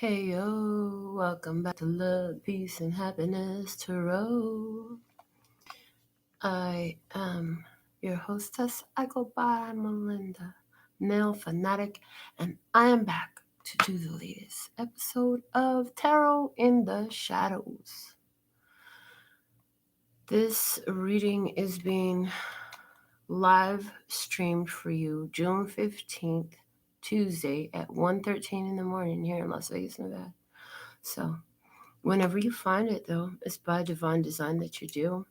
Hey yo, welcome back to Love, Peace, and Happiness Tarot. I am your hostess. I go by Melinda NailFanatic, and I am back to do the latest episode of Tarot in the Shadows. This reading is being live streamed for you June 15th, Tuesday at 1:13 in the morning here in Las Vegas, Nevada. So whenever you find it, though, it's by divine design that you do.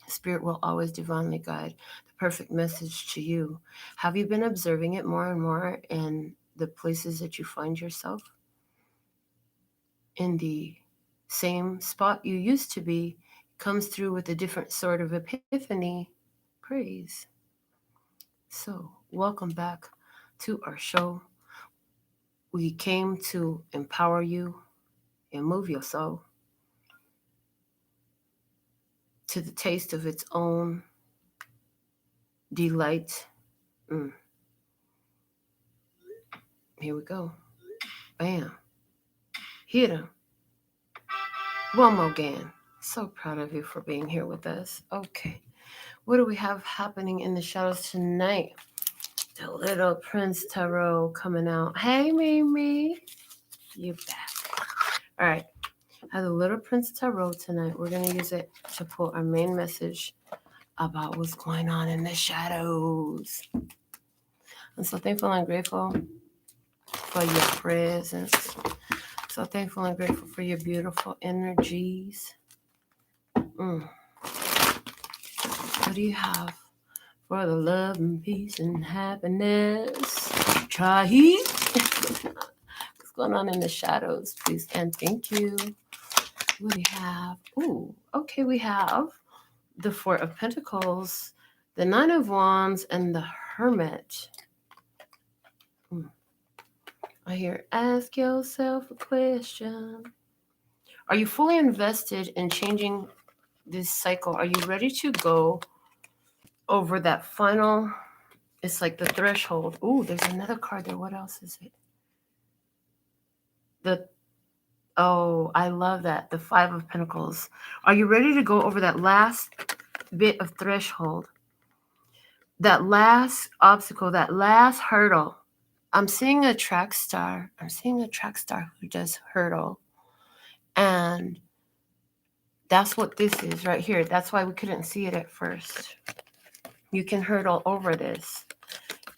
Spirit will always divinely guide the perfect message to you. Have you been observing it more and more in the places that you find yourself? In the same spot you used to be, comes through with a different sort of epiphany. Praise. So, welcome back to our show. We came to empower you and move your soul to the taste of its own delight. Here we go. Bam. Hit him. One more again. So proud of you for being here with us. Okay. What do we have happening in the shadows tonight? The Little Prince Tarot coming out. Hey, Mimi. You back. All right. I have the Little Prince Tarot tonight. We're going to use it to pull our main message about what's going on in the shadows. I'm so thankful and grateful for your presence. So thankful and grateful for your beautiful energies. What do you have for the love and peace and happiness? Try what's going on in the shadows, please, and thank you. What do you have? Ooh, okay, we have the Four of Pentacles, the Nine of Wands, and the Hermit. I hear, ask yourself a question. Are you fully invested in changing this cycle? Are you ready to go over that final? It's like the threshold. Ooh, there's another card there. What else is it? I love that. The Five of Pentacles. Are you ready to go over that last bit of threshold? That last obstacle, that last hurdle. I'm seeing a track star. Who does hurdle. And that's what this is right here. That's why we couldn't see it at first. You can hurdle over this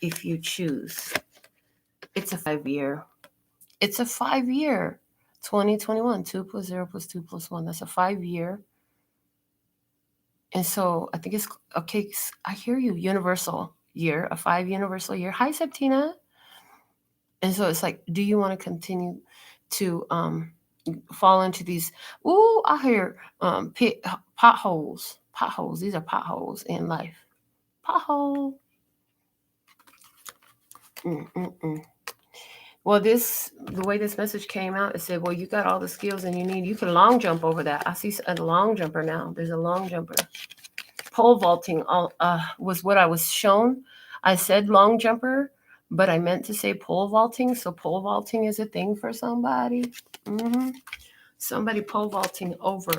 if you choose. It's a 5-year. 2021. 2 plus 0 plus 2 plus 1. That's a 5-year. And so I think it's okay. I hear you. Universal year, a 5 universal year. Hi, Septina. And so it's like, do you want to continue to fall into these? Ooh, I hear potholes. Potholes. These are potholes in life. Pothole. Well, the way this message came out, it said, well, you got all the skills and you can long jump over that. I see a long jumper now. There's a long jumper. Pole vaulting was what I was shown. I said long jumper, but I meant to say pole vaulting. So pole vaulting is a thing for somebody. Somebody pole vaulting over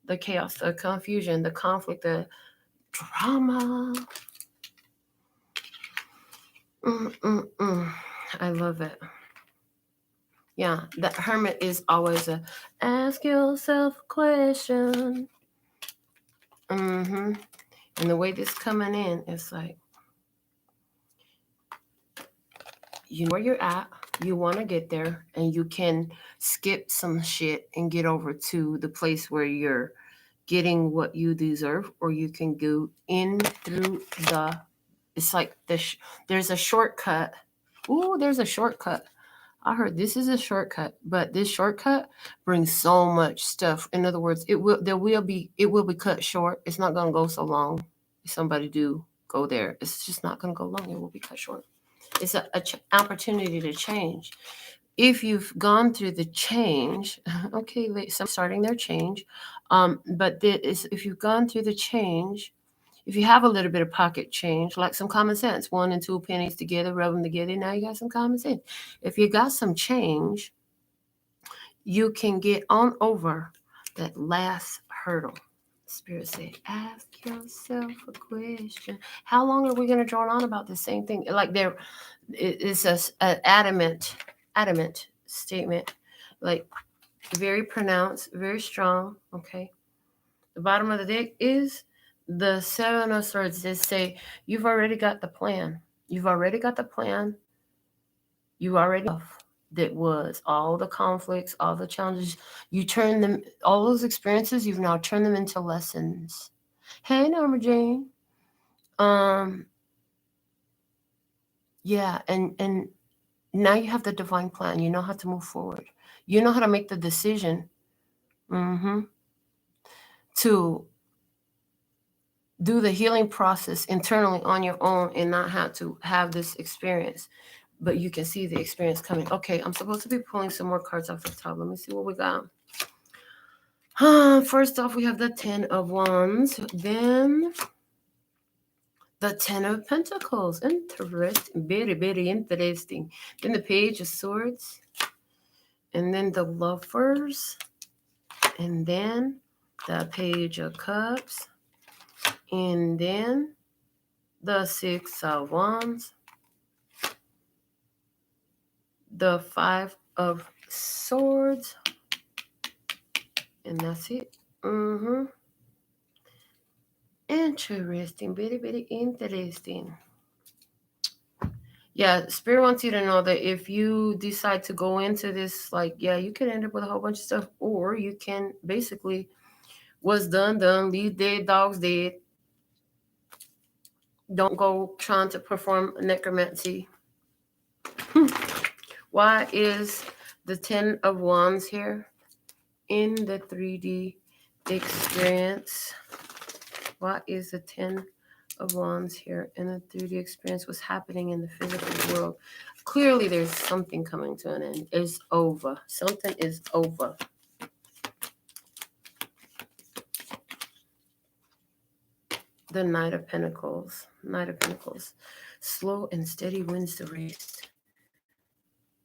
the chaos, the confusion, the conflict, the drama. I love it. Yeah, the Hermit is always a ask yourself a question. And the way this coming in, it's like, you know where you're at, you want to get there, and you can skip some shit and get over to the place where you're getting what you deserve, or you can go in through it's like there's a shortcut. Ooh, there's a shortcut. I heard this is a shortcut, but this shortcut brings so much stuff. In other words, it will be cut short. It's not going to go so long. If somebody do go there, it's just not going to go long. It will be cut short. It's an opportunity to change. If you've gone through the change, okay, some starting their change, but if you've gone through the change, if you have a little bit of pocket change, like some common sense, 1 and 2 pennies together, rub them together, now you got some common sense. If you got some change, you can get on over that last hurdle. Spirit say, ask yourself a question. How long are we going to drone on about the same thing? Like it's a adamant statement, like very pronounced, very strong. Okay. The bottom of the deck is the Seven of Swords. They say you've already got the plan. You've already got the plan. You already have that was all the conflicts, all the challenges. You turn them, all those experiences. You've now turned them into lessons. Hey, Norma Jane. Um, yeah, and now you have the divine plan. You know how to move forward. You know how to make the decision to do the healing process internally on your own and not have to have this experience. But you can see the experience coming. Okay, I'm supposed to be pulling some more cards off the top. Let me see what we got. First off, we have the Ten of Wands. Then the Ten of Pentacles. Interesting. Very, very interesting. Then the Page of Swords. And then the Lovers. And then the Page of Cups. And then the Six of Wands. The Five of Swords. And that's it. Interesting. Very, very interesting. Yeah, Spirit wants you to know that if you decide to go into this, like, yeah, you could end up with a whole bunch of stuff, or you can basically, what's done, leave dead dogs dead. Don't go trying to perform necromancy. Why is the Ten of Wands here in the 3D experience? Why is the Ten of Wands here in the 3D experience? What's happening in the physical world? Clearly, there's something coming to an end. It's over. Something is over. The Knight of Pentacles. Knight of Pentacles. Slow and steady wins the race.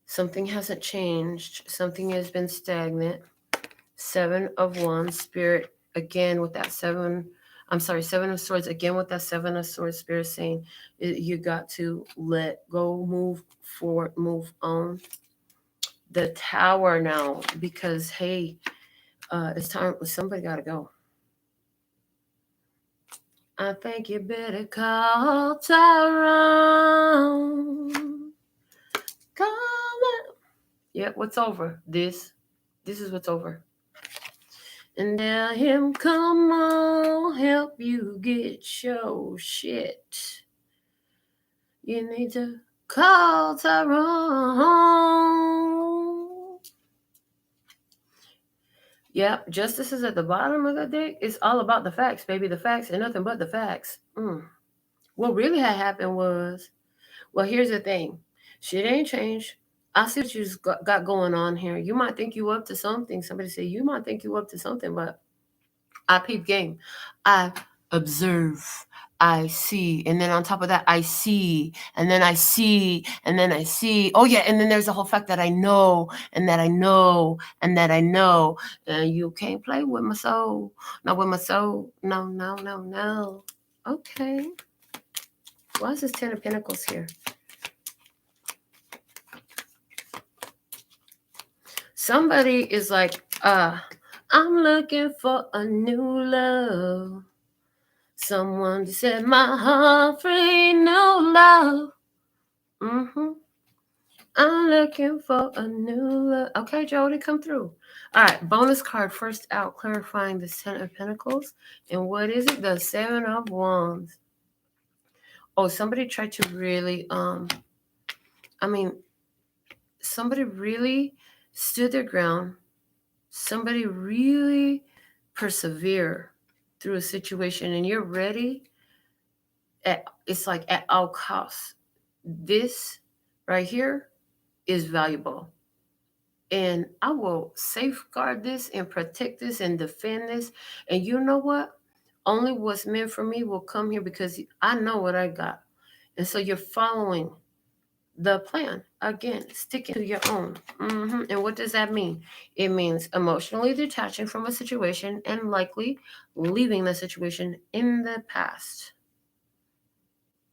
Something hasn't changed. Something has been stagnant. Seven of Wands. Spirit, again, with that Seven of Swords, again with that Seven of Swords. Spirit saying you got to let go, move forward, move on. The Tower now, because, hey, it's time. Somebody got to go. I think you better call Tyrone. Call it. Yeah, what's over? This is what's over. And tell him, come on, help you get your shit. You need to call Tyrone. Yep, justice is at the bottom of the deck. It's all about the facts, baby. The facts and nothing but the facts. What really had happened was, well, here's the thing. Shit ain't changed. I see what you got going on here. You might think you up to something. Somebody say you might think you up to something, but I peep game. I observe. I see. And then on top of that, I see. And then I see. And then I see. Oh, yeah. And then there's the whole fact that I know. And that I know. And that I know. And you can't play with my soul. Not with my soul. No, no, no, no. Okay. Why is this Ten of Pentacles here? Somebody is like, I'm looking for a new love. Someone to set my heart free, no love. I'm looking for a new love. Okay, Jody, come through. All right, bonus card first out, clarifying the Ten of Pentacles. And what is it? The Seven of Wands. Oh, somebody tried to really, somebody really stood their ground. Somebody really persevere through a situation, and you're ready. It's like at all costs. This right here is valuable. And I will safeguard this and protect this and defend this. And you know what? Only what's meant for me will come here because I know what I got. And so you're following the plan. Again, sticking to your own. And what does that mean? It means emotionally detaching from a situation and likely leaving the situation in the past.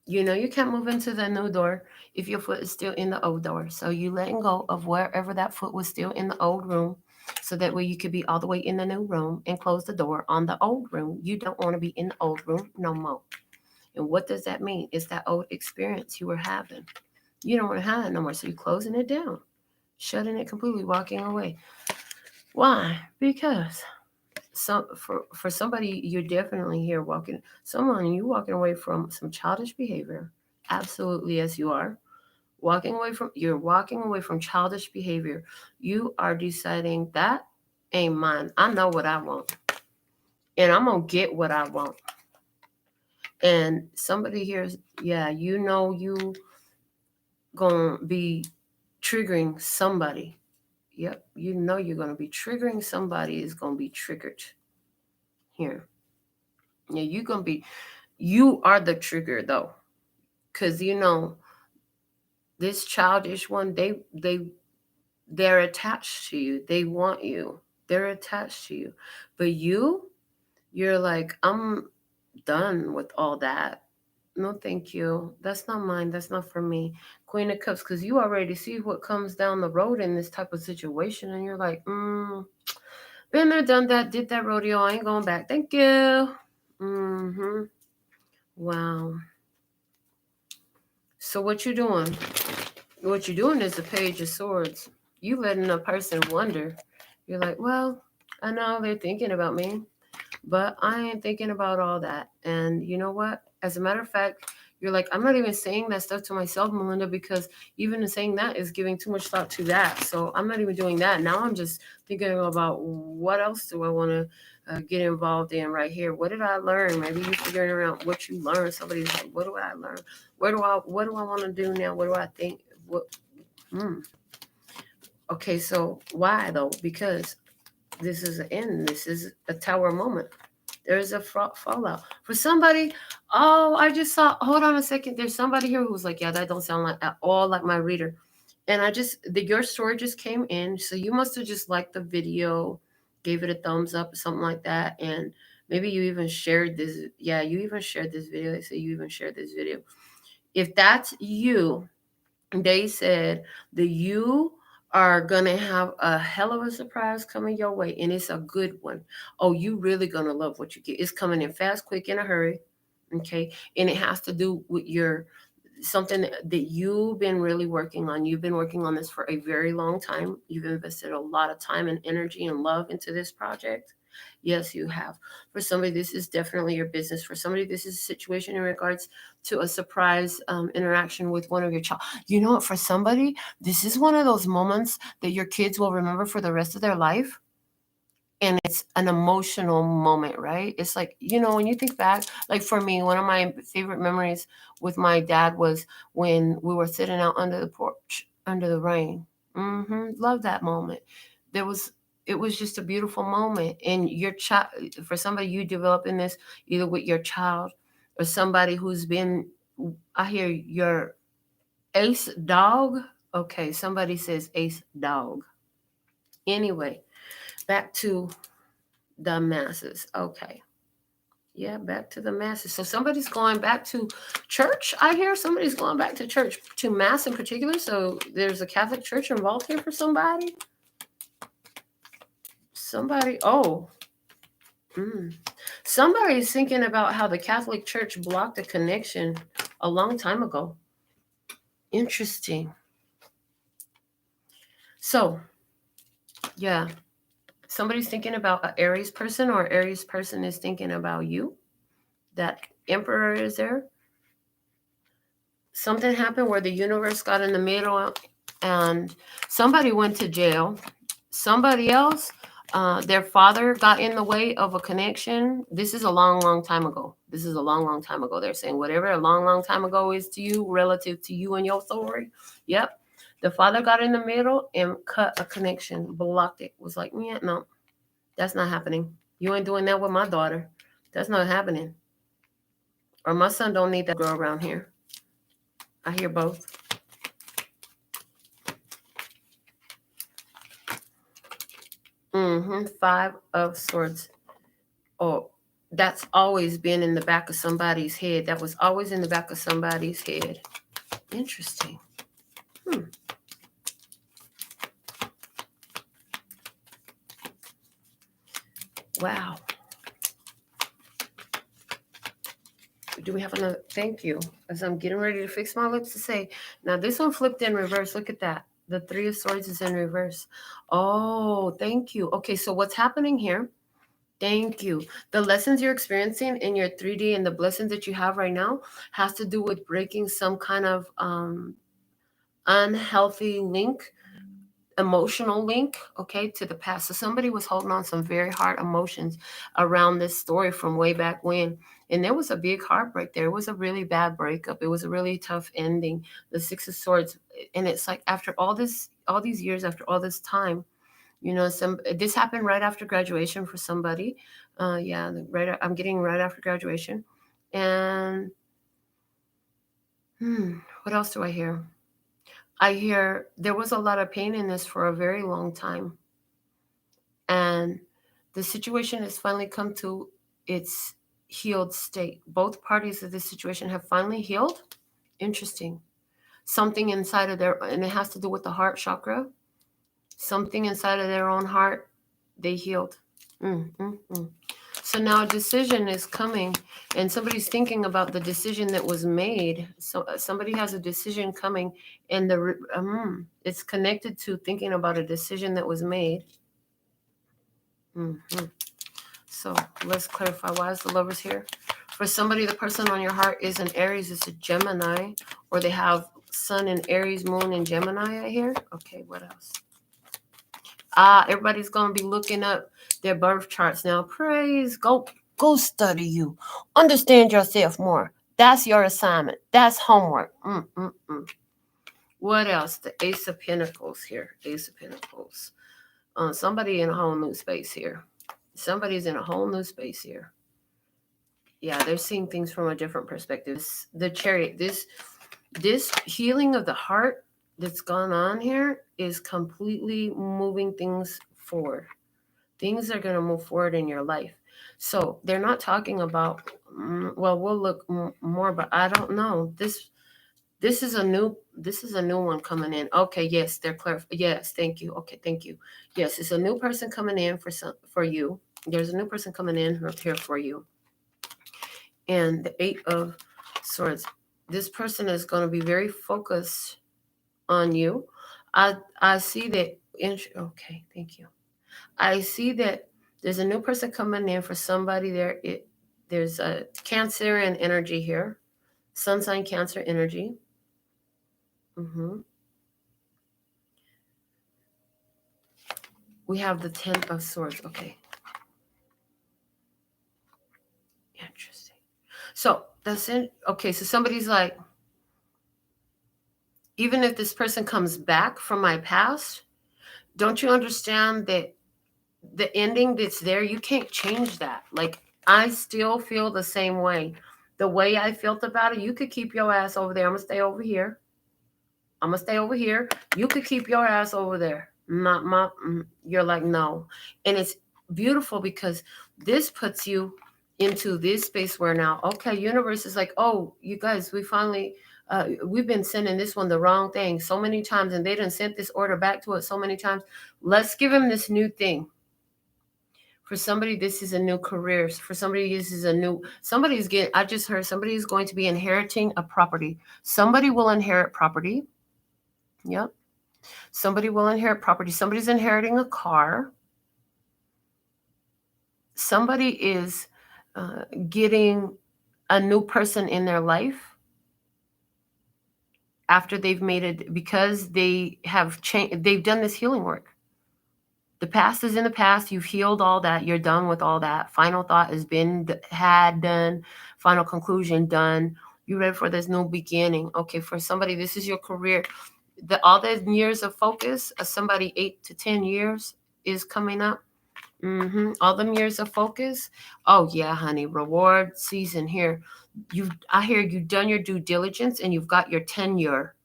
You know you can't move into the new door if your foot is still in the old door. So you letting go of wherever that foot was still in the old room, so that way you could be all the way in the new room and close the door on the old room. You don't want to be in the old room no more. And what does that mean? It's that old experience you were having. You don't want to have it no more. So you're closing it down, shutting it completely, walking away. Why? Because for somebody, you're definitely here you walking away from some childish behavior. Absolutely, yes, you are. You're walking away from childish behavior. You are deciding that ain't mine. I know what I want. And I'm gonna get what I want. And somebody here's, yeah, you know you gonna be triggering somebody. Yep, you know you're gonna be triggering somebody is gonna be triggered here. Yeah, you are the trigger though. Cause you know, this childish one, they're attached to you. They want you. They're attached to you. But you're like, I'm done with all that. No, thank you. That's not mine. That's not for me. Queen of Cups, because you already see what comes down the road in this type of situation, and you're like, been there, done that, did that rodeo. I ain't going back. Thank you. Mm-hmm. Wow. So what you doing? What you're doing is the Page of Swords. You letting a person wonder. You're like, well, I know they're thinking about me, but I ain't thinking about all that. And you know what? As a matter of fact, you're like, I'm not even saying that stuff to myself, Melinda, because even saying that is giving too much thought to that. So I'm not even doing that. Now I'm just thinking about what else do I want to get involved in right here. What did I learn? Maybe you figuring out what you learned. Somebody's like, what do I learn? What do I want to do now? What do I think? What? Okay, so why though? Because this is an end. This is a tower moment. There's a fallout for somebody. Oh, I just saw. Hold on a second. There's somebody here who's like, yeah, that don't sound like at all like my reader. And your story just came in, so you must have just liked the video, gave it a thumbs up, or something like that, and maybe you even shared this. Yeah, you even shared this video. They say you even shared this video. If that's you, they said that you are gonna have a hell of a surprise coming your way, and it's a good one. Oh, you really gonna love what you get. It's coming in fast, quick, in a hurry. Okay, and it has to do with your something that you've been really working on. You've been working on this for a very long time. You've invested a lot of time and energy and love into this project. Yes, you have. For somebody, this is definitely your business. For somebody, this is a situation in regards to a surprise interaction with one of your child. You know what? For somebody, this is one of those moments that your kids will remember for the rest of their life. And it's an emotional moment, right? It's like, you know, when you think back, like for me, one of my favorite memories with my dad was when we were sitting out under the porch, under the rain. Love that moment. There was, it was just a beautiful moment. And your child, for somebody you develop in this, either with your child or somebody who's been, I hear your ace dog. Okay, somebody says ace dog. Anyway, back to the masses. Okay. Yeah, back to the masses. So somebody's going back to church. I hear somebody's going back to church, to mass in particular. So there's a Catholic church involved here for somebody. Oh. Somebody's thinking about how the Catholic Church blocked a connection a long time ago. Interesting. So, yeah. Somebody's thinking about an Aries person, or Aries person is thinking about you. That Emperor is there. Something happened where the universe got in the middle and somebody went to jail. Somebody else, their father got in the way of a connection. This is a long, long time ago. This is a long, long time ago. They're saying whatever a long, long time ago is to you, relative to you and your story. Yep. The father got in the middle and cut a connection, blocked it. Was like, yeah, no, that's not happening. You ain't doing that with my daughter. That's not happening. Or my son don't need that girl around here. I hear both. 5 of Swords. Oh, that's always been in the back of somebody's head. That was always in the back of somebody's head. Interesting. Wow. Do we have another? Thank you. As I'm getting ready to fix my lips to say, now this one flipped in reverse. Look at that. The 3 of Swords is in reverse. Oh, thank you. Okay, so what's happening here? Thank you. The lessons you're experiencing in your 3D and the blessings that you have right now has to do with breaking some kind of unhealthy link, emotional link, okay, to the past. So somebody was holding on some very hard emotions around this story from way back when. And there was a big heartbreak there. It was a really bad breakup. It was a really tough ending. The 6 of Swords. And it's like after all these years, after all this time, you know, this happened right after graduation for somebody. I'm getting right after graduation. And what else do I hear? I hear there was a lot of pain in this for a very long time. And the situation has finally come to its healed state. Both parties of this situation have finally healed. Interesting. Something inside of and it has to do with the heart chakra. Something inside of their own heart, they healed. So now a decision is coming, and somebody's thinking about the decision that was made. So somebody has a decision coming, and it's connected to thinking about a decision that was made. So let's clarify, why is the Lovers here? For somebody, the person on your heart is an Aries, it's a Gemini, or they have Sun in Aries, Moon in Gemini, I hear. Okay, what else? Everybody's going to be looking up their birth charts now. Praise, go study you. Understand yourself more. That's your assignment. That's homework. What else? The Ace of Pentacles here. Ace of Pentacles. Somebody in a whole new space here. Somebody's in a whole new space here. Yeah, they're seeing things from a different perspective. The Chariot. This healing of the heart that's gone on here is completely moving things forward. Things are going to move forward in your life. So they're not talking about, well, we'll look more, but I don't know. This is a new one coming in. Okay, yes, they're clear. Yes, thank you. Okay, thank you. Yes, it's a new person coming in for you. There's a new person coming in here for you. And the 8 of Swords. This person is going to be very focused on you. I see that. Okay, thank you. I see that there's a new person coming in for somebody there. There's a Cancerian energy here. Sun sign Cancer energy. We have the 10 of Swords. Okay. Interesting. So that's it. Okay, so somebody's like, even if this person comes back from my past, don't you understand that the ending that's there, you can't change that. Like, I still feel the same way. The way I felt about it, you could keep your ass over there. I'm going to stay over here. You could keep your ass over there. You're like, no. And it's beautiful because this puts you into this space where now, okay, universe is like, oh, you guys, we finally, we've been sending this one the wrong thing so many times, and they done sent this order back to us so many times. Let's give him this new thing. For somebody, this is a new career. For somebody, this is I just heard somebody is going to be inheriting a property. Somebody will inherit property. Yep. Somebody will inherit property. Somebody's inheriting a car. Somebody is getting a new person in their life after they've made it, because they have changed. They've done this healing work. The past is in the past. You've healed all that. You're done with all that. Final thought has been done. Final conclusion done. You're ready for this new beginning. Okay, for somebody, this is your career. All the years of focus of somebody, 8 to 10 years is coming up. All them years of focus. Oh yeah, honey, reward season here. I hear you've done your due diligence and you've got your tenure.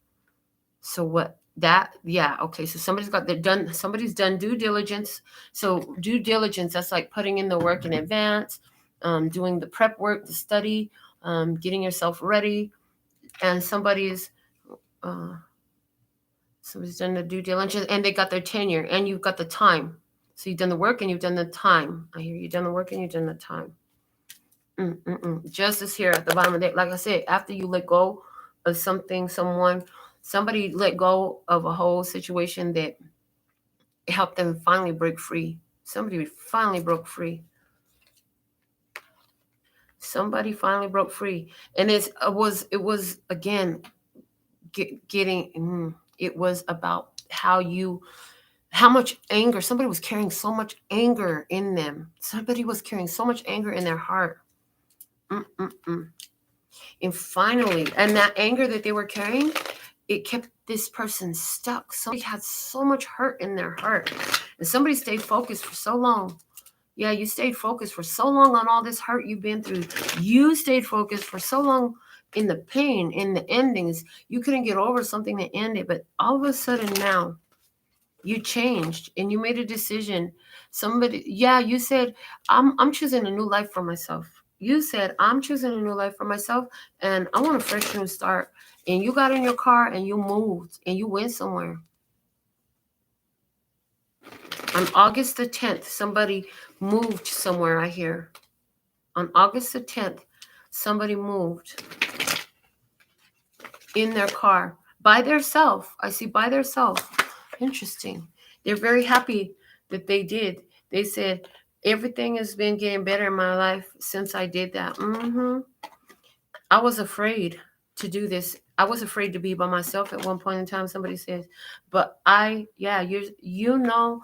So what? Yeah, okay, so somebody's done due diligence. So due diligence, that's like putting in the work in advance, doing the prep work, the study, getting yourself ready. And uh, somebody's done the due diligence, and they got their tenure, and you've got the time. So you've done the work and you've done the time. I hear you've done the work and you've done the time. Justice here at the bottom of the day. Like I said, after you let go of something, somebody let go of a whole situation that helped them finally break free. Somebody finally broke free. Somebody finally broke free, and it was again getting. It was about how much anger. Somebody was carrying so much anger in them. Somebody was carrying so much anger in their heart. And finally, and that anger that they were carrying, it kept this person stuck. Somebody had so much hurt in their heart, and somebody stayed focused for so long. Yeah, you stayed focused for so long on all this hurt you've been through. You stayed focused for so long in the pain, in the endings. You couldn't get over something that ended, but all of a sudden now you changed and you made a decision. You said, I'm choosing a new life for myself. You said, I'm choosing a new life for myself and I want a fresh new start. And you got in your car and you moved and you went somewhere. On August the 10th, somebody moved somewhere, I hear. On August the 10th, somebody moved in their car by theirself. I see by theirself. Interesting. They're very happy that they did. They said, everything has been getting better in my life since I did that. I was afraid to do this. I was afraid to be by myself at one point in time, somebody says. But you know,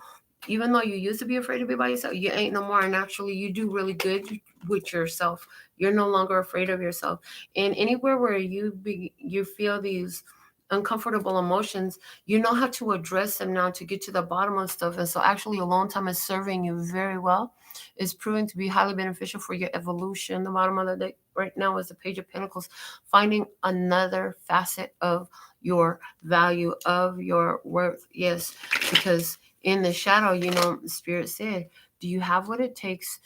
even though you used to be afraid to be by yourself, you ain't no more. And actually, you do really good with yourself. You're no longer afraid of yourself. And anywhere where you feel these uncomfortable emotions, you know how to address them now to get to the bottom of stuff. And so actually alone time is serving you very well. It's proving to be highly beneficial for your evolution. The bottom of the deck right now is the Page of Pentacles, finding another facet of your value, of your worth. Yes, because in the shadow, Spirit said, do you have what it takes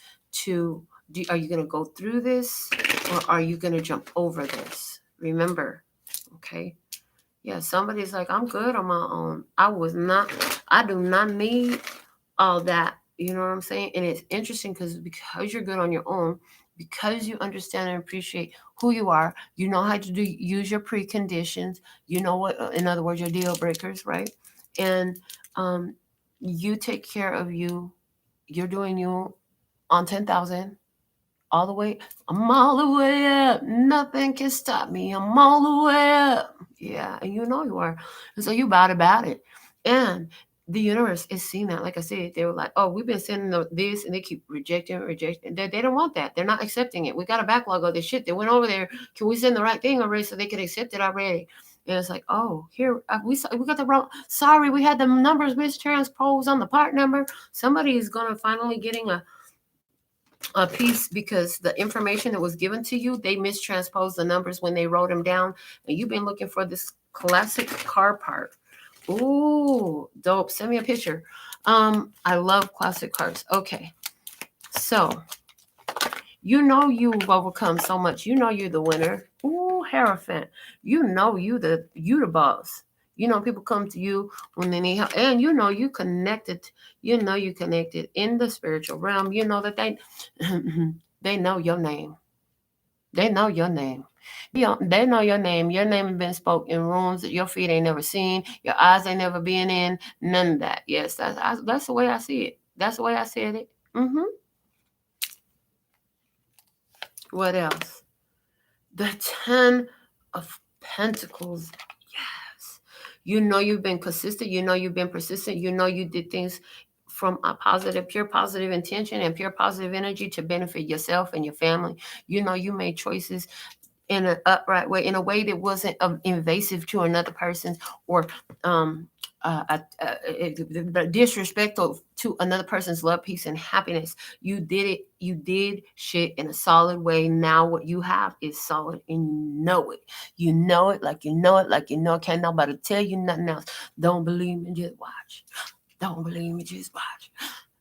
are you going to go through this or are you going to jump over this? Remember, okay? Yeah, somebody's like, I'm good on my own. I do not need all that. You know what I'm saying? And it's interesting because you're good on your own, because you understand and appreciate who you are, you know how to use your preconditions, you know what, in other words, your deal breakers, right? And you take care of you. You're doing you on 10,000 all the way. I'm all the way up. Nothing can stop me. I'm all the way up. Yeah, and you know you are. And so you about it. And the universe is seeing that. Like I said, they were like, oh, we've been sending this, and they keep rejecting. They don't want that. They're not accepting it. We got a backlog of this shit. They went over there. Can we send the right thing already so they can accept it already? And it's like, oh, here, we got the wrong. Sorry, we had the numbers mistransposed on the part number. Somebody is going to finally getting a piece because the information that was given to you, they mistransposed the numbers when they wrote them down. And you've been looking for this classic car part. Ooh, dope. Send me a picture. I love classic cars. Okay. So, you've overcome so much. You're the winner. Ooh, Hierophant. You the boss. People come to you when they need help, and you connected. You connected in the spiritual realm. You know that they know your name. They know your name. They know your name. Your name has been spoke in rooms that your feet ain't never seen. Your eyes ain't never been in. None of that. Yes, that's the way I see it. That's the way I said it. What else? The 10 of Pentacles. Yes. You've been consistent. You've been persistent. You did things from a pure positive intention and pure positive energy to benefit yourself and your family. You made choices in an upright way, in a way that wasn't invasive to another person's, or disrespectful to another person's love, peace, and happiness. You did it. You did shit in a solid way. Now what you have is solid, and you know it. You know it like you know it, like you know it. Can't nobody tell you nothing else. Don't believe me, just watch. Don't believe me, just watch.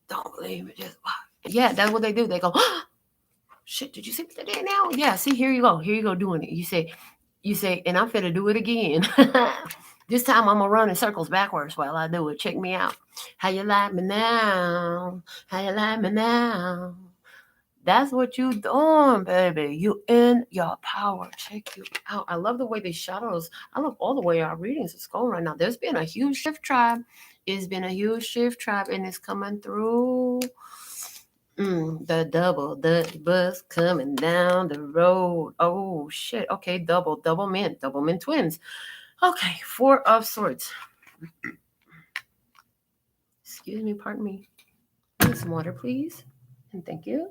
Don't believe me, just watch. Yeah, that's what they do. They go, oh, shit, did you see what they did now? Yeah, see, here you go. Here you go doing it. You say, and I'm finna do it again. This time I'm gonna run in circles backwards while I do it. Check me out. How you like me now? How you like me now? That's what you doing, baby. You in your power. Check you out. I love the way these shadows, I love all the way our readings is going right now. There's been a huge shift, tribe. It's been a huge shift, tribe, and it's coming through. The double Dutch bus coming down the road. Oh shit. Okay, double mint twins. Okay, Four of Swords. Excuse me, pardon me. Need some water, please. And thank you.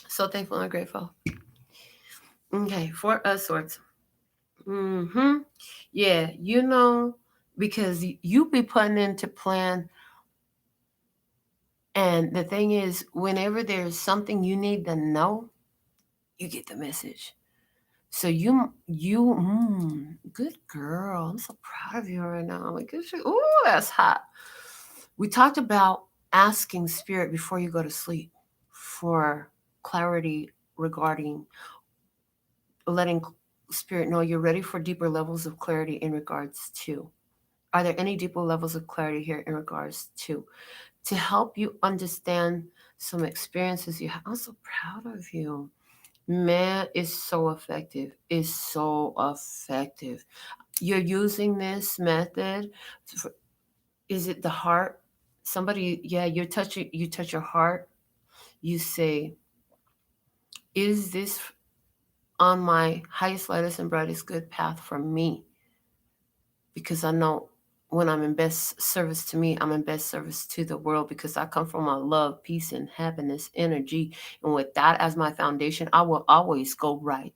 So thankful and grateful. Okay, Four of Swords. Yeah, because you be putting into plan. And the thing is, whenever there's something you need to know, you get the message. So good girl. I'm so proud of you right now. Like, ooh, that's hot. We talked about asking spirit before you go to sleep for clarity regarding letting spirit know you're ready for deeper levels of clarity in regards to. Are there any deeper levels of clarity here in regards to help you understand some experiences you have? I'm so proud of you. Man, it's so effective. It's so effective. You're using this method. Is it the heart? Somebody, yeah, you touch your heart. You say, is this on my highest, lightest, and brightest good path for me? Because I know when I'm in best service to me, I'm in best service to the world, because I come from a love, peace, and happiness energy. And with that as my foundation, I will always go right.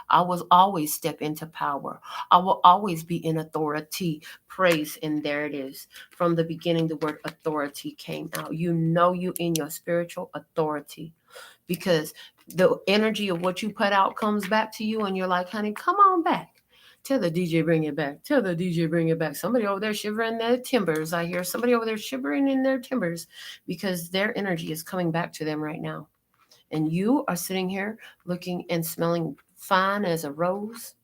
I will always step into power. I will always be in authority. Praise, and there it is. From the beginning, the word authority came out. You know you in your spiritual authority, because the energy of what you put out comes back to you, and you're like, honey, come on back. Tell the DJ bring it back. Tell the DJ bring it back. Somebody over there shivering their timbers. I hear somebody over there shivering in their timbers, because their energy is coming back to them right now. And you are sitting here looking and smelling fine as a rose.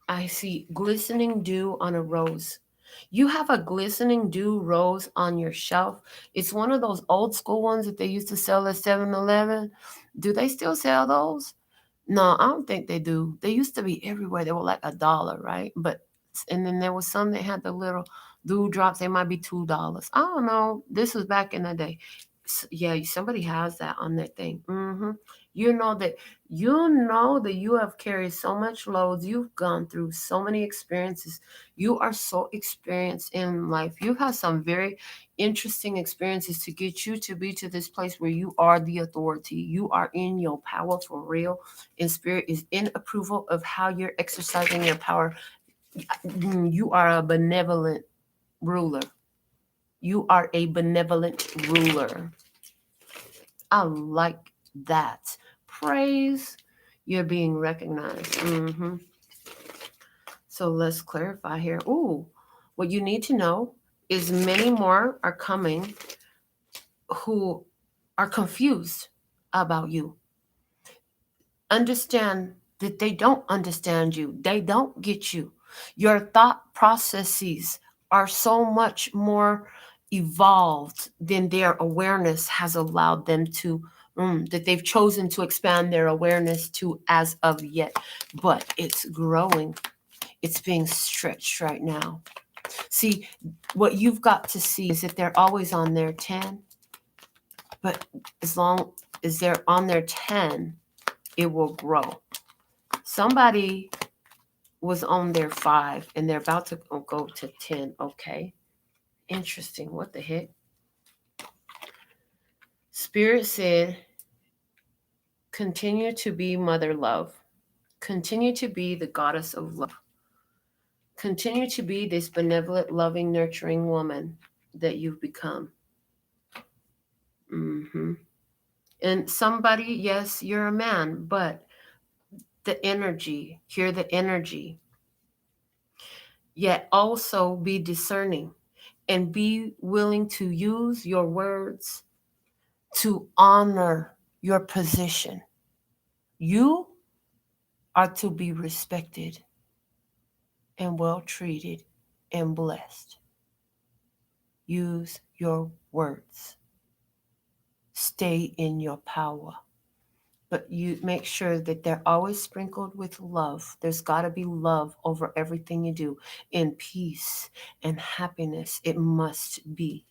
I see glistening dew on a rose. You have a glistening dew rose on your shelf. It's one of those old school ones that they used to sell at 7-Eleven. Do they still sell those? No, I don't think they do. They used to be everywhere. They were like $1, right? And then there was some that had the little dewdrops. They might be $2. I don't know. This was back in the day. Yeah, somebody has that on their thing. You know that you have carried so much loads. You've gone through so many experiences. You are so experienced in life. You've had some very interesting experiences to get you to be to this place where you are the authority. You are in your power for real, and spirit is in approval of how you're exercising your power. You are a benevolent ruler. You are a benevolent ruler. I like that. Praise, you're being recognized. So let's clarify here. Ooh, what you need to know is many more are coming who are confused about you. Understand that they don't understand you. They don't get you. Your thought processes are so much more evolved than their awareness has allowed them to, that they've chosen to expand their awareness to as of yet. But it's growing. It's being stretched right now. See, what you've got to see is that they're always on their 10. But as long as they're on their 10, it will grow. Somebody was on their 5 and they're about to go to 10. Okay. Interesting. What the heck? Spirit said Continue to be Mother Love. Continue to be the goddess of love. Continue to be this benevolent, loving, nurturing woman that you've become. Mm-hmm. And somebody, yes, you're a man, but the energy, hear the energy. Yet also be discerning and be willing to use your words to honor your position. You are to be respected and well treated and blessed. Use your words. Stay in your power. But you make sure that they're always sprinkled with love. There's got to be love over everything you do, in peace and happiness. It must be.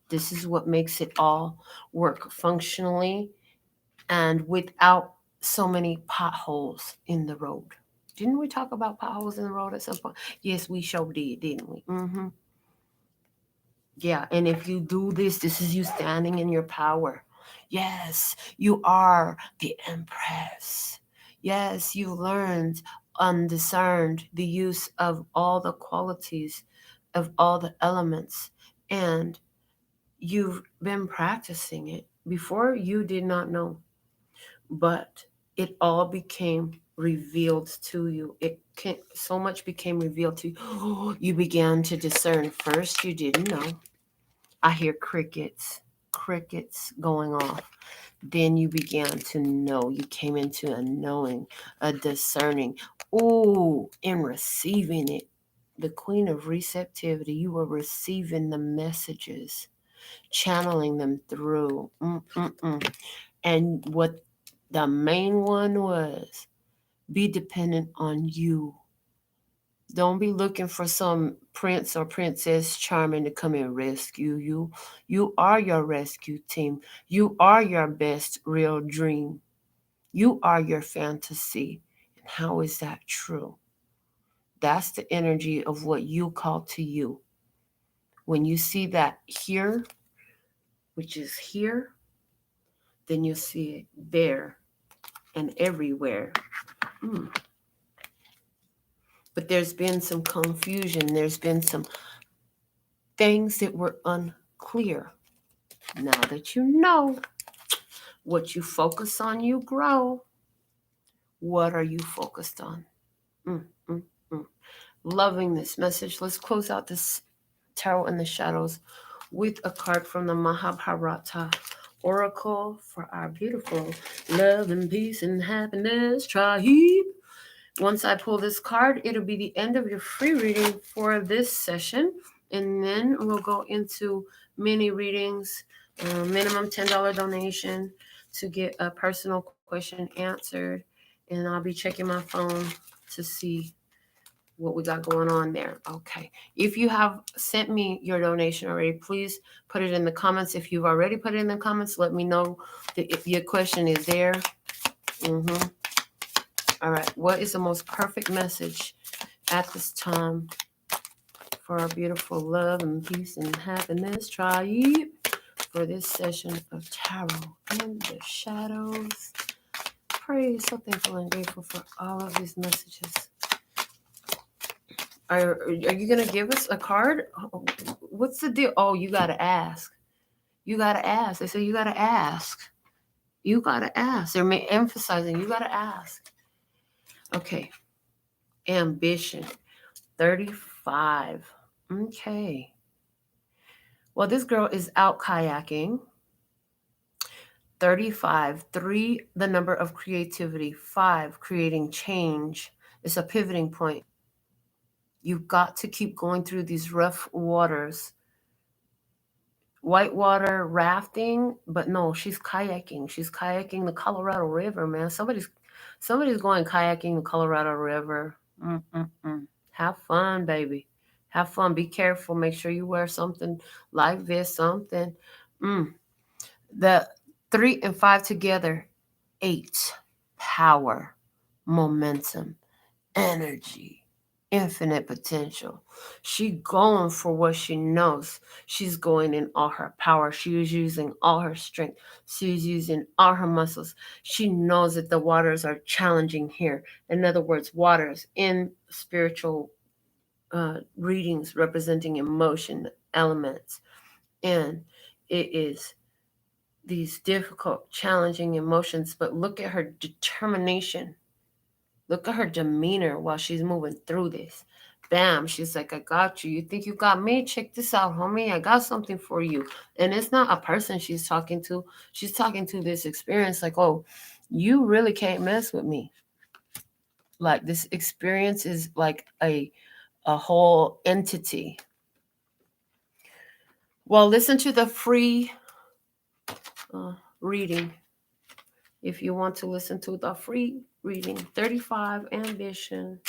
This is what makes it all work functionally and without so many potholes in the road. Didn't we talk about potholes in the road at some point? Yes, we sure did, didn't we? Mm-hmm. Yeah, and if you do this, this is you standing in your power. Yes, you are the Empress. Yes, you learned, undiscerned the use of all the qualities, of all the elements, and you've been practicing it. Before, you did not know, but it all became revealed to you. So much became revealed to you. You began to discern. First, you didn't know. I hear crickets going off. Then you began to know. You came into a knowing, a discerning. Ooh, in receiving it. The queen of receptivity. You were receiving the messages, channeling them through. And what the main one was, be dependent on you. Don't be looking for some prince or princess charming to come and rescue you. You are your rescue team. You are your best real dream. You are your fantasy. And how is that true? That's the energy of what you call to you. When you see that here, which is here, then you'll see it there and everywhere. Mm. But there's been some confusion. There's been some things that were unclear. Now that you know what you focus on, you grow. What are you focused on? Mm, mm, mm. Loving this message. Let's close out this Tarot in the Shadows with a card from the Mahabharata Oracle for our beautiful love and peace and happiness tribe. Once I pull this card, it'll be the end of your free reading for this session. And then we'll go into mini readings, minimum $10 donation to get a personal question answered. And I'll be checking my phone to see what we got going on there. Okay. If you have sent me your donation already, please put it in the comments. If you've already put it in the comments, let me know that if your question is there. All right. What is the most perfect message at this time for our beautiful love and peace and happiness tribe for this session of Tarot in the Shadows? Praise, so thankful and grateful for all of these messages. Are you going to give us a card? What's the deal? Oh, you got to ask. You got to ask. They say you got to ask. You got to ask. They're emphasizing you got to ask. Okay. Ambition. 35. Okay. Well, this girl is out kayaking. 35. 3, the number of creativity. 5, creating change. It's a pivoting point. You've got to keep going through these rough waters. Whitewater rafting, but no, she's kayaking. She's kayaking the Colorado River, man. Somebody's going kayaking the Colorado River. Have fun, baby. Have fun. Be careful. Make sure you wear something like this, something. The 3 and 5 together, 8. Power, momentum, energy. infinite potential. She going for what she knows. She's going in all her power. She is using all her strength. She's using all her muscles. She knows that the waters are challenging here. In other words, waters in spiritual readings representing emotion elements. And it is these difficult, challenging emotions. But look at her determination. Look at her demeanor while she's moving through this. Bam, she's like, I got you. You think you got me? Check this out, homie. I got something for you. And it's not a person she's talking to. She's talking to this experience like, oh, you really can't mess with me. Like this experience is like a whole entity. Well, listen to the free reading. If you want to listen to the free reading, 35 ambition.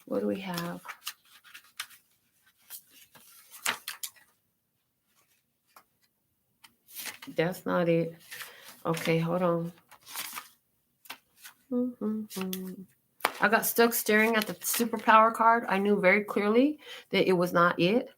What do we have? That's not it. Okay, hold on. I got stuck staring at the superpower card. I knew very clearly that it was not it.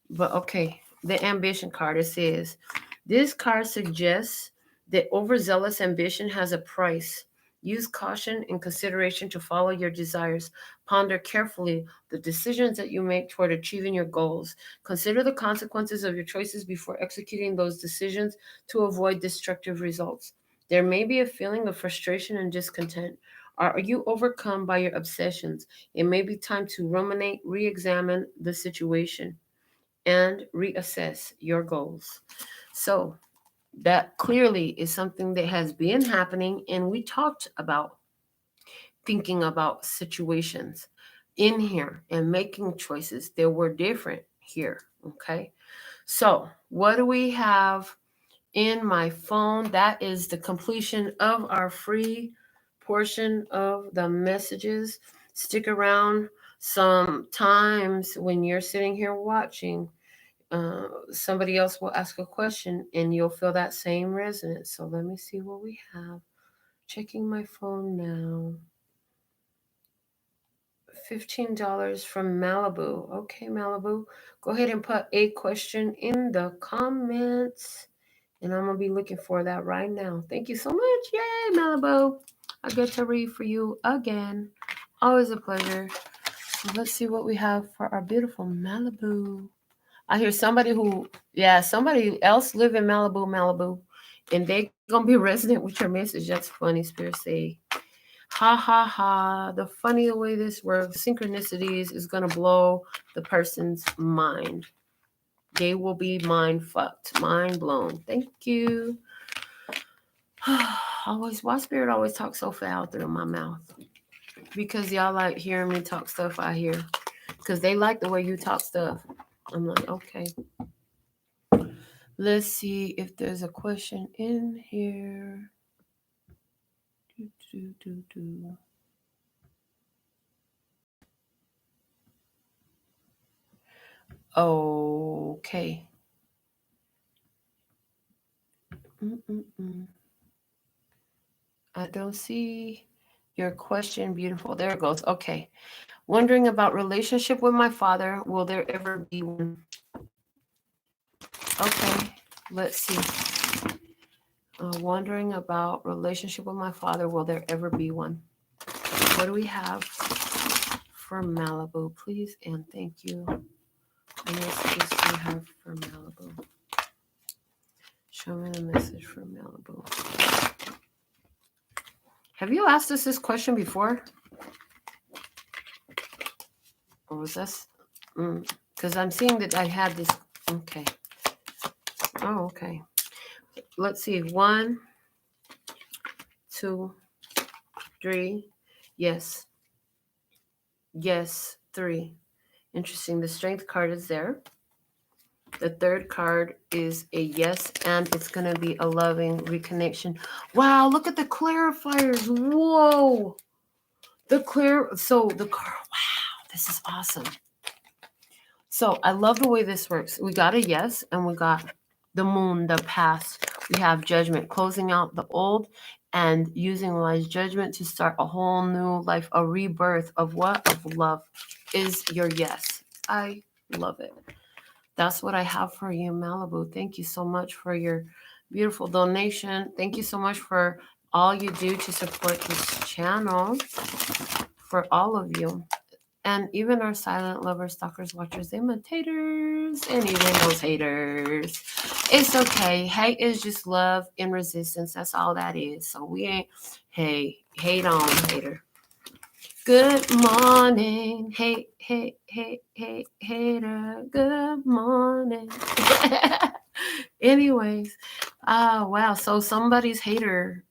But okay, the ambition card, it says, this card suggests that overzealous ambition has a price. Use caution and consideration to follow your desires. Ponder carefully the decisions that you make toward achieving your goals. Consider the consequences of your choices before executing those decisions to avoid destructive results. There may be a feeling of frustration and discontent. Are you overcome by your obsessions? It may be time to ruminate, re examine the situation, and reassess your goals. So, that clearly is something that has been happening, and we talked about thinking about situations in here and making choices that were different here. Okay, so what do we have in my phone? That is the completion of our free portion of the messages. Stick around. Sometimes when you're sitting here watching, somebody else will ask a question and you'll feel that same resonance. So let me see what we have. Checking my phone now. $15 from Malibu. Okay, Malibu. Go ahead and put a question in the comments. And I'm going to be looking for that right now. Thank you so much. Yay, Malibu. I get to read for you again. Always a pleasure. So let's see what we have for our beautiful Malibu. I hear somebody else live in Malibu, and they gonna be resident with your message. That's funny, Spirit say. Ha ha ha. The funny way this works, synchronicities is gonna blow the person's mind. They will be mind fucked, mind blown. Thank you. Why Spirit always talk so foul through my mouth? Because y'all like hearing me talk stuff I hear. Because they like the way you talk stuff. I'm like, okay. Let's see if there's a question in here. Okay. I don't see your question. Beautiful. There it goes. Okay. Wondering about relationship with my father. Will there ever be one? Okay. Let's see. Wondering about relationship with my father. Will there ever be one? What do we have for Malibu? Please and thank you. What messages do we have for Malibu? Show me the message for Malibu. Have you asked us this question before? Or was this? Because I'm seeing that I had this. Okay. Oh, okay. Let's see. 1, 2, 3. Yes. Yes. 3. Interesting. The strength card is there. The third card is a yes, and it's going to be a loving reconnection. Wow, look at the clarifiers. Whoa. Wow, this is awesome. So I love the way this works. We got a yes, and we got the moon, the past. We have judgment, closing out the old and using wise judgment to start a whole new life, a rebirth of what? Of love is your yes. I love it. That's what I have for you, Malibu. Thank you so much for your beautiful donation. Thank you so much for all you do to support this channel, for all of you. And even our silent lovers, stalkers, watchers, imitators, and even those haters. It's okay. Hate is just love in resistance. That's all that is. So we ain't, hey, hate on, hater. Good morning. Hey, hey, hey, hey, hater. Good morning. Anyways, wow. So somebody's hater,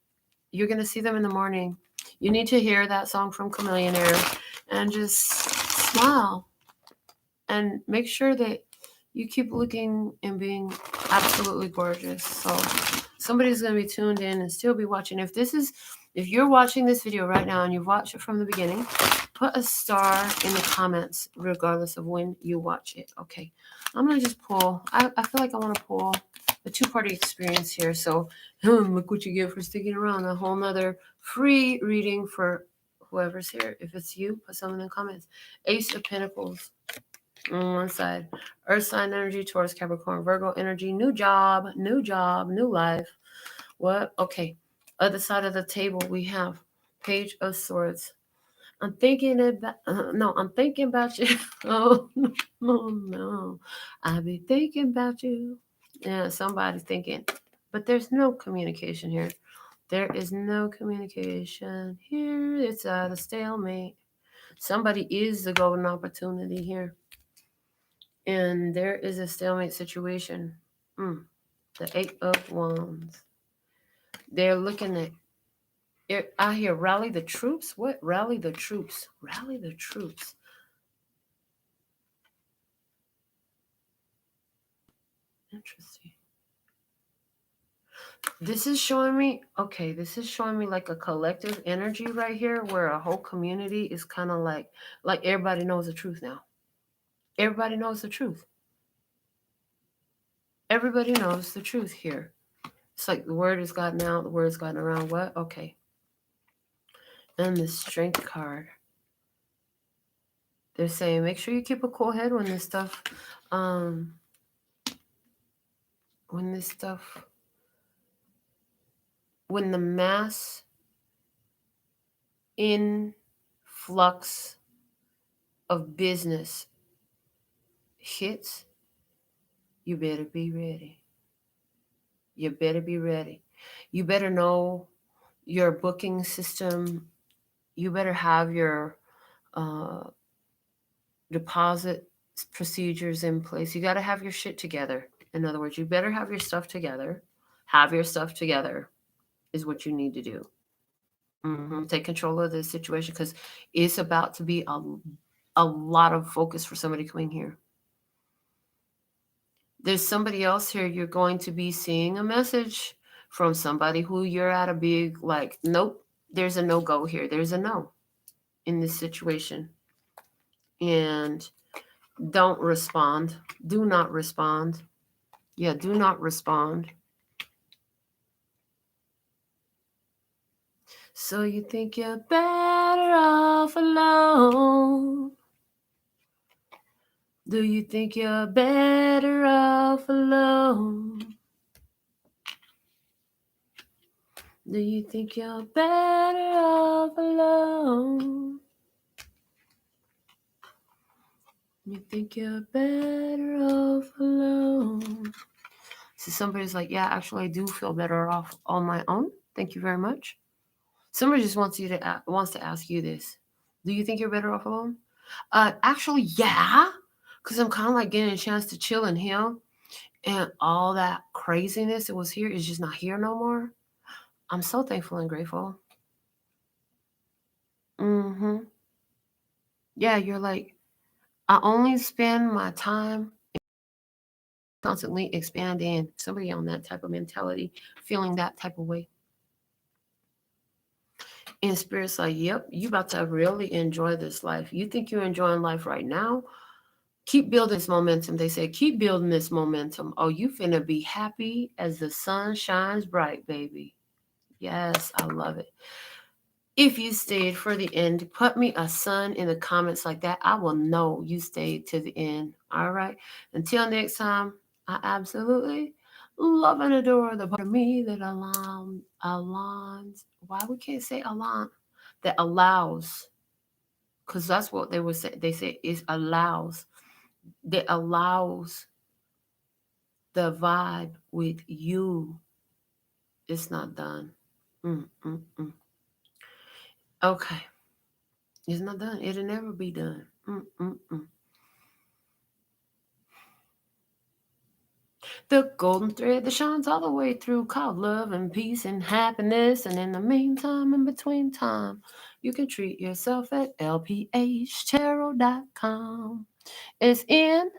you're going to see them in the morning. You need to hear that song from Chameleonaire and just smile and make sure that you keep looking and being absolutely gorgeous. So somebody's going to be tuned in and still be watching. If you're watching this video right now and you've watched it from the beginning, put a star in the comments regardless of when you watch it. Okay, I'm going to just pull. I feel like I want to pull a two-party experience here. So look what you get for sticking around. A whole nother free reading for whoever's here. If it's you, put something in the comments. Ace of Pentacles on one side. Earth sign energy, Taurus, Capricorn, Virgo energy. New job, new life. What? Okay. Other side of the table, we have Page of Swords. I'm thinking about, I'm thinking about you. Oh, no. I be thinking about you. Yeah, somebody's thinking. But there's no communication here. There is no communication here. It's at a stalemate. Somebody is the golden opportunity here. And there is a stalemate situation. The Eight of Wands. They're looking at, I hear rally the troops. What? Rally the troops. Rally the troops. Interesting. This is showing me, okay, this is showing me like a collective energy right here where a whole community is kind of like everybody knows the truth now. Everybody knows the truth. Everybody knows the truth here. It's like the word has gotten out, the word has gotten around. What? Okay. And the Strength card. They're saying make sure you keep a cool head when this stuff, when the mass influx of business hits, you better be ready. You better be ready. You better know your booking system. You better have your deposit procedures in place. You got to have your shit together. In other words, you better have your stuff together. Have your stuff together is what you need to do. Take control of this situation because it's about to be a lot of focus for somebody coming here. There's somebody else here. You're going to be seeing a message from somebody who you're at a big, like, nope, there's a no-go here. There's a no in this situation. And don't respond. Do not respond. Yeah, do not respond. So you think you're better off alone? Do you think you're better off alone? Do you think you're better off alone? You think you're better off alone? So somebody's like, yeah, actually, I do feel better off on my own. Thank you very much. Somebody just wants to ask you this. Do you think you're better off alone? Actually, yeah, because I'm kind of like getting a chance to chill and heal, and all that craziness that was here is just not here no more. I'm so thankful and grateful. Yeah, you're like, I only spend my time constantly expanding. Somebody on that type of mentality, feeling that type of way. And Spirit's like, yep, you about to really enjoy this life. You think you're enjoying life right now? Keep building this momentum. They say, keep building this momentum. Oh, you finna be happy as the sun shines bright, baby. Yes, I love it. If you stayed for the end, put me a sun in the comments like that. I will know you stayed to the end. All right. Until next time, I absolutely love and adore the part of me that aligns. Why we can't say align? That allows, because that's what they would say. They say is allows. That allows the vibe with you. It's not done. Mm. Okay. It's not done. It'll never be done. Mm. The golden thread that shines all the way through, called love and peace and happiness. And in the meantime, in between time, you can treat yourself at LPHtarot.com. It's in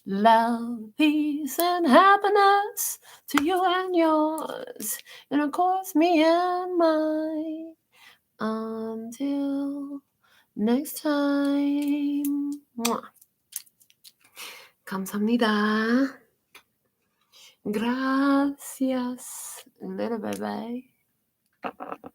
love, peace, and happiness to you and yours. And of course, me and mine. Until next time. Mwah. 감사합니다. Gracias. Little bye bye.